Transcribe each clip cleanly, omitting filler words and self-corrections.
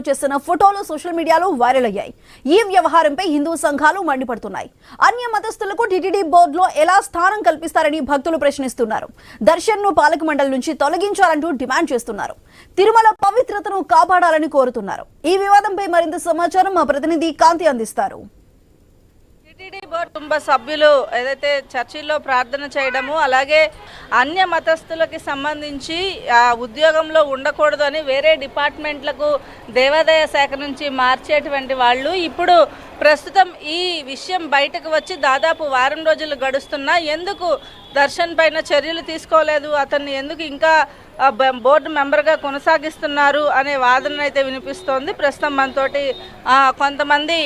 చేసిన ఫోటోలు సోషల్ మీడియాలో వైరల్ అయ్యాయి. ఈ వ్యవహారంపై హిందూ సంఘాలు మండిపడుతున్నాయి. అన్య మతస్థులకు టీటీడీ బోర్డులో ఎలా స్థానం కల్పిస్తారని భక్తులు ప్రశ్నిస్తున్నారు. దర్శన్ను పాలక మండలి నుంచి తొలగించాలంటూ డిమాండ్ చేస్తున్నారు. తిరుమల పవిత్రతను కాపాడాలని కోరుతున్నారు. ఈ వివాదంపై మరింత సమాచారం మా ప్రతినిధి కాంతి అందిస్తారు. టీటీడీ బోర్డు కుటుంబ సభ్యులు ఏదైతే చర్చిల్లో ప్రార్థన చేయడము, అలాగే అన్య మతస్థులకి సంబంధించి ఉద్యోగంలో ఉండకూడదు అని వేరే డిపార్ట్మెంట్లకు దేవాదాయ శాఖ నుంచి మార్చేటువంటి వాళ్ళు ఇప్పుడు ప్రస్తుతం ఈ విషయం బయటకు వచ్చి దాదాపు వారం రోజులు గడుస్తున్నా ఎందుకు దర్శన్ పైన చర్యలు తీసుకోలేదు, అతన్ని ఎందుకు ఇంకా బోర్డు మెంబర్గా కొనసాగిస్తున్నారు అనే వాదన అయితే వినిపిస్తోంది. ప్రస్తుతం మనతోటి కొంతమంది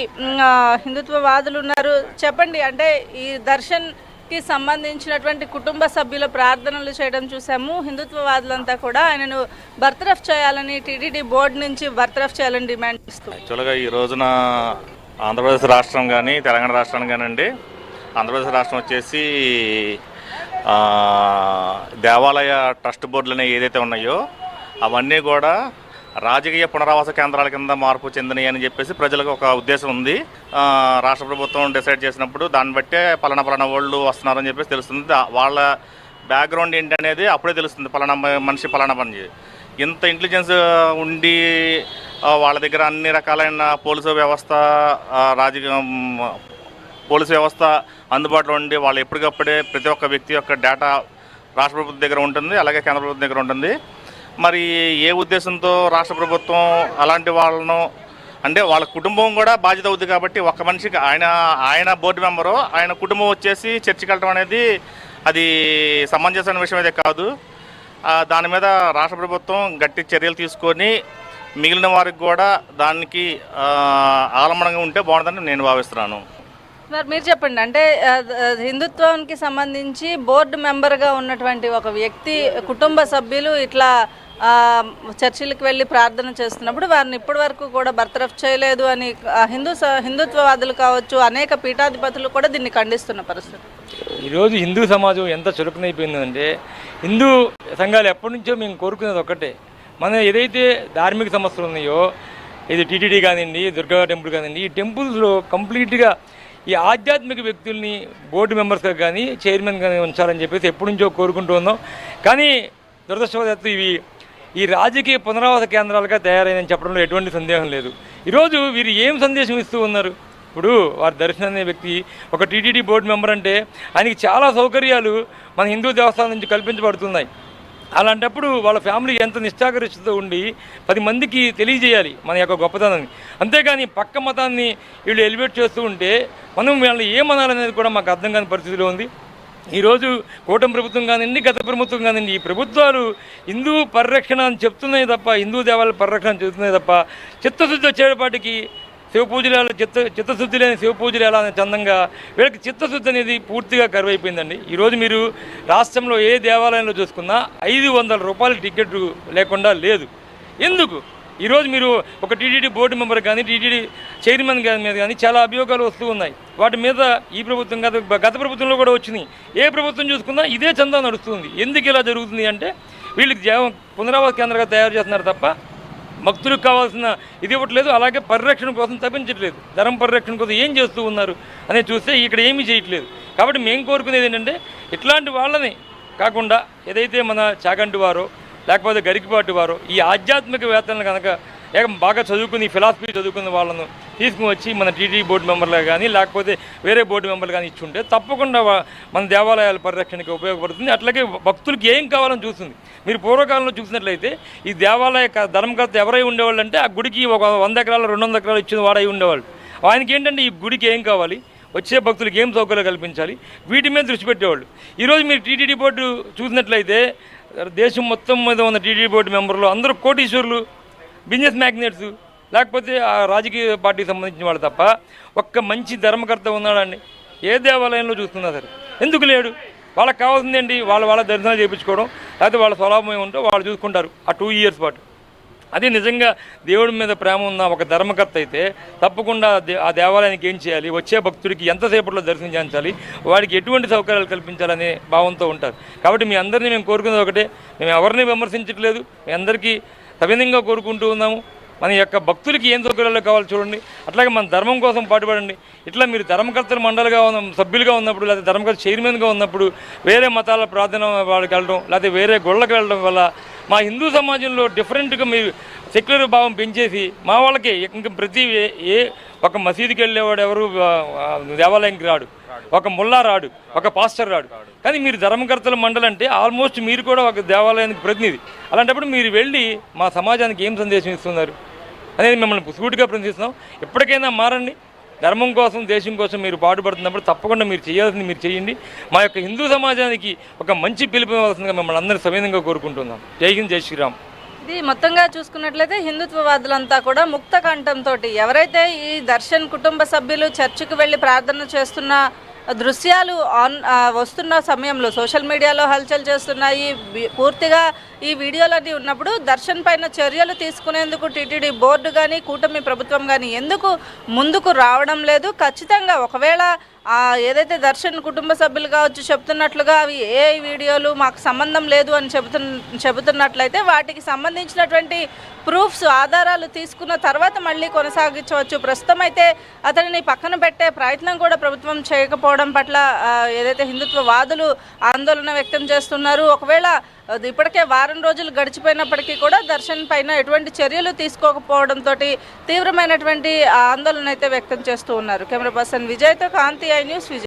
హిందుత్వవాదులు ఉన్నారు. చెప్పండి, అంటే ఈ దర్శన్కి సంబంధించినటువంటి కుటుంబ సభ్యుల ప్రార్థనలు చేయడం చూసాము. హిందుత్వవాదులంతా కూడా ఆయనను బర్తరఫ్ చేయాలని, టీటీడీ బోర్డు నుంచి బర్తరఫ్ చేయాలని డిమాండ్ చేస్తున్నారు. యాక్చువల్గా ఈ రోజున ఆంధ్రప్రదేశ్ రాష్ట్రం కానీ తెలంగాణ రాష్ట్రం కానివ్వండి, ఆంధ్రప్రదేశ్ రాష్ట్రం వచ్చేసి దేవాలయ ట్రస్ట్ బోర్డులు ఏదైతే ఉన్నాయో అవన్నీ కూడా రాజకీయ పునరావాస కేంద్రాల కింద మార్పు చెందినాయి అని చెప్పేసి ప్రజలకు ఒక ఉద్దేశం ఉంది. రాష్ట్ర ప్రభుత్వం డిసైడ్ చేసినప్పుడు దాన్ని బట్టే పలానా వాళ్ళు వస్తున్నారని చెప్పేసి తెలుస్తుంది. వాళ్ళ బ్యాక్గ్రౌండ్ ఏంటనేది అప్పుడే తెలుస్తుంది. పలానా మనిషి పలానా పని ఇంత ఇంటెలిజెన్స్ ఉండి వాళ్ళ దగ్గర అన్ని రకాలైన పోలీసు వ్యవస్థ పోలీసు వ్యవస్థ అందుబాటులో ఉండి వాళ్ళు ఎప్పటికప్పుడే ప్రతి ఒక్క వ్యక్తి యొక్క డేటా రాష్ట్ర ప్రభుత్వం దగ్గర ఉంటుంది, అలాగే కేంద్ర ప్రభుత్వం దగ్గర ఉంటుంది. మరి ఏ ఉద్దేశంతో రాష్ట్ర ప్రభుత్వం అలాంటి వాళ్ళను, అంటే వాళ్ళ కుటుంబం కూడా బాధ్యత అవుతుంది కాబట్టి ఒక్క మనిషికి ఆయన బోర్డు మెంబరు, ఆయన కుటుంబం వచ్చేసి చర్చికి వెళ్ళడం అనేది అది సమంజసమైన విషయం అయితే కాదు. దాని మీద రాష్ట్ర ప్రభుత్వం గట్టి చర్యలు తీసుకొని మిగిలిన వారికి కూడా దానికి ఆలంబనంగా ఉంటే బాగుంటుందని నేను భావిస్తున్నాను. సార్, మీరు చెప్పండి, అంటే హిందుత్వానికి సంబంధించి బోర్డు మెంబర్గా ఉన్నటువంటి ఒక వ్యక్తి కుటుంబ సభ్యులు ఇట్లా చర్చిలకు వెళ్ళి ప్రార్థన చేస్తున్నప్పుడు వారిని ఇప్పటి వరకు కూడా బర్తరఫ్ చేయలేదు అని హిందుత్వవాదులు కావచ్చు, అనేక పీఠాధిపతులు కూడా దీన్ని ఖండిస్తున్న పరిస్థితి. ఈరోజు హిందూ సమాజం ఎంత చురుకునైపోయిందంటే, హిందూ సంఘాలు ఎప్పటి నుంచో మేము కోరుకునేది ఒక్కటే, మన ఏదైతే ధార్మిక సంస్థలు ఉన్నాయో, ఇది టీటీడీ కానివ్వండి, దుర్గా టెంపుల్ కానివ్వండి, ఈ టెంపుల్స్లో కంప్లీట్గా ఈ ఆధ్యాత్మిక వ్యక్తుల్ని బోర్డు మెంబర్స్గా కానీ చైర్మన్ కానీ ఉంచాలని చెప్పేసి ఎప్పటి నుంచో కోరుకుంటూ ఉన్నాం. కానీ దురదృష్టవశాత్తు ఈ రాజకీయ పునరావాస కేంద్రాలుగా తయారైందని చెప్పడంలో ఎటువంటి సందేహం లేదు. ఈరోజు వీరు ఏం సందేశం ఇస్తూ ఉన్నారు? ఇప్పుడు వారి దర్శన్ అనే వ్యక్తి ఒక టీటీడీ బోర్డు మెంబర్ అంటే ఆయనకి చాలా సౌకర్యాలు మన హిందూ దేవస్థానం నుంచి కల్పించబడుతున్నాయి. అలాంటప్పుడు వాళ్ళ ఫ్యామిలీ ఎంత నిష్ఠాగరిష్టతో ఉండి 10 మందికి తెలియజేయాలి మన యొక్క గొప్పతనాన్ని. అంతేగాని పక్క మతాన్ని వీళ్ళు ఎలివేట్ చేస్తూ ఉంటే మనం వీళ్ళని ఏమనాలనేది కూడా మాకు అర్థం కాని పరిస్థితిలో ఉంది. ఈరోజు కూటమి ప్రభుత్వం కానివ్వండి, గత ప్రభుత్వం కానివ్వండి, ఈ ప్రభుత్వాలు హిందూ పరిరక్షణ అని చెప్తున్నాయి తప్ప, హిందూ దేవాలయ పరిరక్షణ చెప్తున్నాయి తప్ప, చిత్తశుద్ధి వచ్చేపాటికి శివపూజలు చిత్తశుద్ధి లేని శివపూజలు ఎలా అనే చందంగా వీళ్ళకి చిత్తశుద్ధి అనేది పూర్తిగా కరువైపోయిందండి. ఈరోజు మీరు రాష్ట్రంలో ఏ దేవాలయంలో చూసుకున్నా 500 రూపాయల టికెట్ లేకుండా లేదు. ఎందుకు? ఈరోజు మీరు ఒక టీటీడీ బోర్డు మెంబర్ కానీ టీటీడీ చైర్మన్ మీద కానీ చాలా అభియోగాలు వస్తూ ఉన్నాయి. వాటి మీద ఈ ప్రభుత్వం గత ప్రభుత్వంలో కూడా వచ్చినాయి. ఏ ప్రభుత్వం చూసుకున్నా ఇదే చందా నడుస్తుంది. ఎందుకు ఇలా జరుగుతుంది అంటే వీళ్ళకి పునరావాస కేంద్రంగా తయారు చేస్తున్నారు తప్ప భక్తులకు కావాల్సిన ఇది ఇవ్వట్లేదు, అలాగే పరిరక్షణ కోసం తప్పించట్లేదు. ధర్మ పరిరక్షణ కోసం ఏం చేస్తూ ఉన్నారు అనేది చూస్తే ఇక్కడ ఏమీ చేయట్లేదు. కాబట్టి మేము కోరుకునేది ఏంటంటే ఇట్లాంటి వాళ్ళని కాకుండా ఏదైతే మన చాగంటి వారో లేకపోతే గరికిపాటి వారో ఈ ఆధ్యాత్మికవేత్తలను కనుక బాగా చదువుకుని ఫిలాసఫీ చదువుకున్న వాళ్ళను తీసుకుని వచ్చి మన టీటీడీ బోర్డు మెంబర్లు కానీ లేకపోతే వేరే బోర్డు మెంబర్లు కానీ ఇచ్చుంటే తప్పకుండా మన దేవాలయాల పరిరక్షణకి ఉపయోగపడుతుంది. అట్లాగే భక్తులకి ఏం కావాలని చూస్తుంది. మీరు పూర్వకాలంలో చూసినట్లయితే ఈ దేవాలయ ధర్మకర్త ఎవరై ఉండేవాళ్ళు అంటే ఆ గుడికి ఒక 100 ఎకరాలు 200 ఎకరాలు ఇచ్చిన వాడై ఉండేవాళ్ళు. ఆయనకి ఏంటంటే ఈ గుడికి ఏం కావాలి, వచ్చే భక్తులకి ఏం సౌకర్యాలు కల్పించాలి, వీటి మీద దృష్టి పెట్టేవాళ్ళు. ఈరోజు మీరు టీటీడీ బోర్డు చూసినట్లయితే దేశం మొత్తం మీద ఉన్న టీటీడీ బోర్డు మెంబర్లు అందరూ కోటీశ్వరులు, బిజినెస్ మ్యాగ్నెట్స్, లేకపోతే ఆ రాజకీయ పార్టీకి సంబంధించిన వాళ్ళు తప్ప ఒక్క మంచి ధర్మకర్త ఉన్నాడండి ఏ దేవాలయంలో చూస్తున్నా సరే. ఎందుకు లేడు? వాళ్ళకి కావాల్సింది ఏంటి? వాళ్ళ దర్శనాలు చేయించుకోవడం, లేకపోతే వాళ్ళ స్వలాభం ఉంటో వాళ్ళు చూసుకుంటారు ఆ 2 ఇయర్స్ పాటు. అదే నిజంగా దేవుడి మీద ప్రేమ ఉన్న ఒక ధర్మకర్త అయితే తప్పకుండా ఆ దేవాలయానికి ఏం చేయాలి, వచ్చే భక్తుడికి ఎంతసేపట్లో దర్శనం చేయించాలి, వాడికి ఎటువంటి సౌకర్యాలు కల్పించాలనే భావంతో ఉంటారు. కాబట్టి మీ అందరినీ మేము కోరుకునేది ఒకటే, మేము ఎవరిని విమర్శించట్లేదు, మీ అందరికీ సవినంగా కోరుకుంటూ ఉన్నాము. మన యొక్క భక్తులకి ఏం సౌకర్యాలు కావాలో చూడండి. అట్లాగే మన ధర్మం కోసం పాటుపడండి. ఇట్లా మీరు ధర్మకర్తల మండలిగా సభ్యులుగా ఉన్నప్పుడు, లేకపోతే ధర్మకర్త చైర్మన్గా ఉన్నప్పుడు వేరే మతాల ప్రార్థన వాళ్ళకి వెళ్ళడం, లేకపోతే వేరే గుళ్ళకి వెళ్ళడం వల్ల మా హిందూ సమాజంలో డిఫరెంట్గా మీరు సెక్యులర్ భావం పెంచేసి మా వాళ్ళకి ఇంకా ప్రతి ఒక మసీదుకి వెళ్ళేవాడు ఎవరు దేవాలయంకి రాడు, ఒక ముల్లా రాడు, ఒక పాస్టర్ రాడు. కానీ మీరు ధర్మకర్తల మండలి అంటే ఆల్మోస్ట్ మీరు కూడా ఒక దేవాలయానికి ప్రతినిధి. అలాంటప్పుడు మీరు వెళ్ళి మా సమాజానికి ఏం సందేశం ఇస్తున్నారు అనేది మిమ్మల్ని సూటిగా ప్రశ్నిస్తున్నాం. ఎప్పటికైనా మారండి. ధర్మం కోసం, దేశం కోసం మీరు పాటుపడుతున్నప్పుడు తప్పకుండా మీరు చేయాల్సింది మీరు చేయండి. మా యొక్క హిందూ సమాజానికి ఒక మంచి పిలుపు ఇవ్వాల్సిందిగా మిమ్మల్ని అందరూ సవినంగా కోరుకుంటున్నాం. జై హింద్, జై శ్రీరామ్. ఇది మొత్తంగా చూసుకున్నట్లయితే హిందుత్వవాదులంతా కూడా ముక్త కంఠంతో ఎవరైతే ఈ దర్శన్ కుటుంబ సభ్యులు చర్చికి వెళ్ళి ప్రార్థన చేస్తున్న దృశ్యాలు వస్తున్న సమయంలో సోషల్ మీడియాలో హల్చల్ చేస్తున్నాయి. పూర్తిగా ఈ వీడియోలన్నీ ఉన్నప్పుడు దర్శన్ పైన చర్యలు తీసుకునేందుకు టీటీడీ బోర్డు కానీ కూటమి ప్రభుత్వం కానీ ఎందుకు ముందుకు రావడం లేదు? ఖచ్చితంగా ఒకవేళ ఏదైతే దర్శన్ కుటుంబ సభ్యులు కావచ్చు చెప్తున్నట్లుగా అవి ఏ వీడియోలు మాకు సంబంధం లేదు అని చెబుతున్నట్లయితే వాటికి సంబంధించినటువంటి ప్రూఫ్స్, ఆధారాలు తీసుకున్న తర్వాత మళ్ళీ కొనసాగించవచ్చు. ప్రస్తుతం అయితే అతనిని పక్కన పెట్టే ప్రయత్నం కూడా ప్రభుత్వం చేయకపోవడం పట్ల ఏదైతే హిందుత్వవాదులు ఆందోళన వ్యక్తం చేస్తున్నారు. ఒకవేళ ఇప్పటికే వారం రోజులు గడిచిపోయినప్పటికీ కూడా దర్శన్ పైన ఎటువంటి చర్యలు తీసుకోకపోవడంతో తీవ్రమైనటువంటి ఆందోళన అయితే వ్యక్తం చేస్తూ ఉన్నారు. కెమెరా పర్సన్ విజయ్తో కాంతి, ఐ న్యూస్, విజయ్.